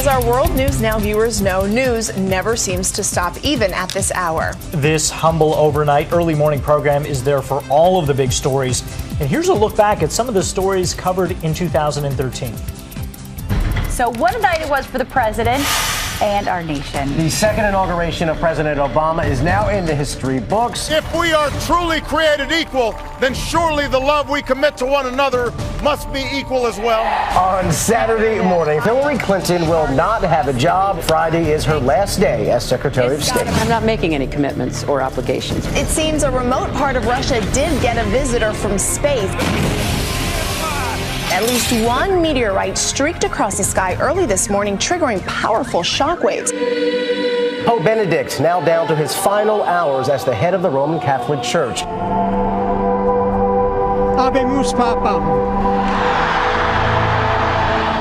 As our World News Now viewers know, news never seems to stop, even at this hour. This humble overnight early morning program is there for all of the big stories. And here's a look back at some of the stories covered in 2013. So what a night it was for the president and our nation. The second inauguration of President Obama is now in the history books. If we are truly created equal, then surely the love we commit to one another must be equal as well. On Saturday morning, Hillary Clinton will not have a job. Friday is her last day as Secretary of State. I'm not making any commitments or obligations. It seems a remote part of Russia did get a visitor from space. At least one meteorite streaked across the sky early this morning, triggering powerful shockwaves. Pope Benedict now down to his final hours as the head of the Roman Catholic Church. Habemus Papam.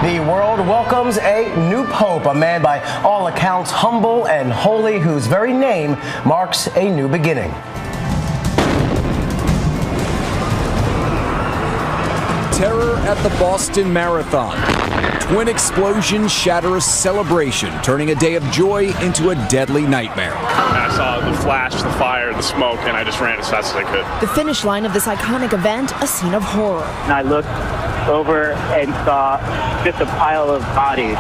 The world welcomes a new pope, a man by all accounts humble and holy, whose very name marks a new beginning. Terror at the Boston Marathon. Twin explosions shatter a celebration, turning a day of joy into a deadly nightmare. I saw the flash, the fire, the smoke, and I just ran as fast as I could. The finish line of this iconic event, a scene of horror. And I looked over and saw just a pile of bodies.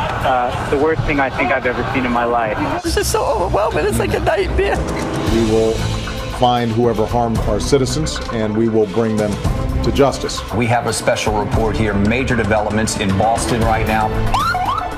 The worst thing I think I've ever seen in my life. It's just so overwhelming. It's like a nightmare. We will find whoever harmed our citizens, and we will bring them to justice. We have a special report here. Major developments in Boston right now.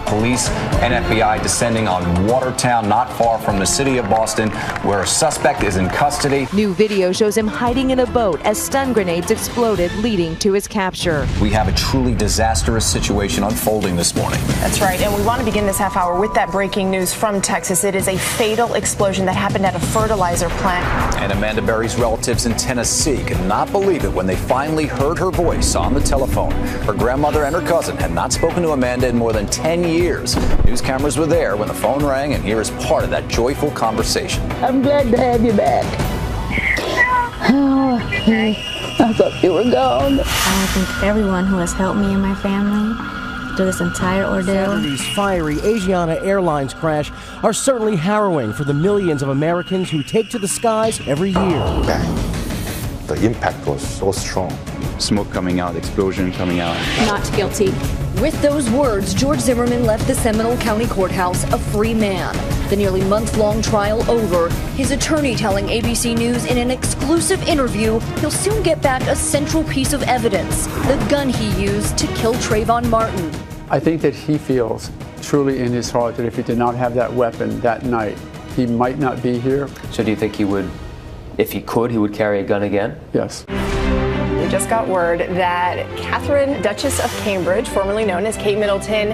Police and FBI descending on Watertown, not far from the city of Boston, where a suspect is in custody. New video shows him hiding in a boat as stun grenades exploded, leading to his capture. We have a truly disastrous situation unfolding this morning. That's right, and we want to begin this half hour with that breaking news from Texas. It is a fatal explosion that happened at a fertilizer plant. And Amanda Berry's relatives in Tennessee could not believe it when they finally heard her voice on the telephone. Her grandmother and her cousin had not spoken to Amanda in more than 10 years. News cameras were there when the phone rang, and here is part of that joyful conversation. I'm glad to have you back. Oh, I thought you were gone. I thank everyone who has helped me and my family through this entire ordeal. Saturday's fiery Asiana Airlines crash are certainly harrowing for the millions of Americans who take to the skies every year. Bang. The impact was so strong. Smoke coming out, explosion coming out. Not guilty. With those words, George Zimmerman left the Seminole County Courthouse a free man. The nearly month-long trial over, his attorney telling ABC News in an exclusive interview he'll soon get back a central piece of evidence, the gun he used to kill Trayvon Martin. I think that he feels truly in his heart that if he did not have that weapon that night, he might not be here. So do you think he would, if he could, he would carry a gun again? Yes. We just got word that Catherine, Duchess of Cambridge, formerly known as Kate Middleton,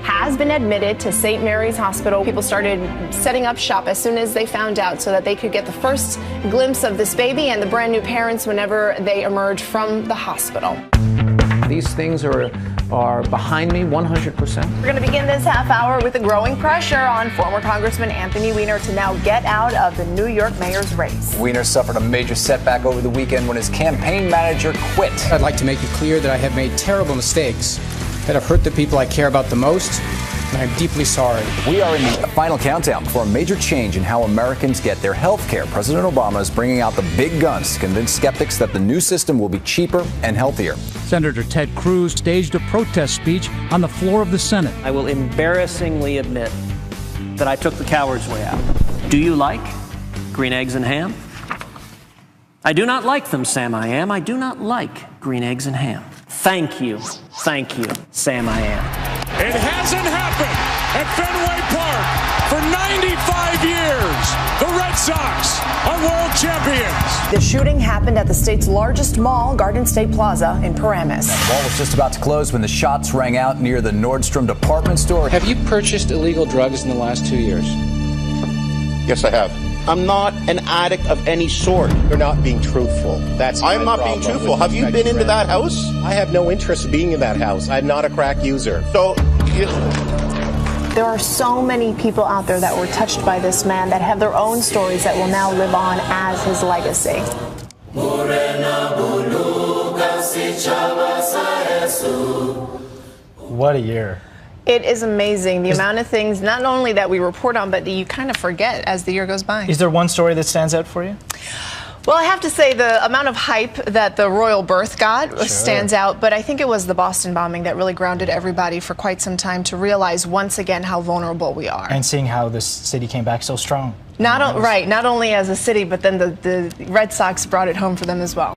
has been admitted to St. Mary's Hospital. People started setting up shop as soon as they found out so that they could get the first glimpse of this baby and the brand new parents whenever they emerge from the hospital. These things are behind me 100%. We're going to begin this half hour with the growing pressure on former Congressman Anthony Weiner to now get out of the New York mayor's race. Weiner suffered a major setback over the weekend when his campaign manager quit. I'd like to make it clear that I have made terrible mistakes that have hurt the people I care about the most, and I'm deeply sorry. We are in the final countdown for a major change in how Americans get their health care. President Obama is bringing out the big guns to convince skeptics that the new system will be cheaper and healthier. Senator Ted Cruz staged a protest speech on the floor of the Senate. I will embarrassingly admit that I took the coward's way out. Do you like green eggs and ham? I do not like them, Sam I Am. I do not like green eggs and ham. Thank you, Sam I Am. It hasn't happened at Fenway Park for 95 years. The Red Sox are world champions. The shooting happened at the state's largest mall, Garden State Plaza in Paramus. The mall was just about to close when the shots rang out near the Nordstrom department store. Have you purchased illegal drugs in the last 2 years? Yes, I have. I'm not an addict of any sort. You're not being truthful. I'm not being truthful. Have you been into that house? I have no interest in being in that house. I'm not a crack user. So, There are so many people out there that were touched by this man that have their own stories that will now live on as his legacy. What a year. It is amazing, the amount of things, not only that we report on, but that you kind of forget as the year goes by. Is there one story that stands out for you? Well, I have to say the amount of hype that the royal birth got stands out, but I think it was the Boston bombing that really grounded everybody for quite some time to realize once again how vulnerable we are. And seeing how this city came back so strong. Not only as a city, but then the Red Sox brought it home for them as well.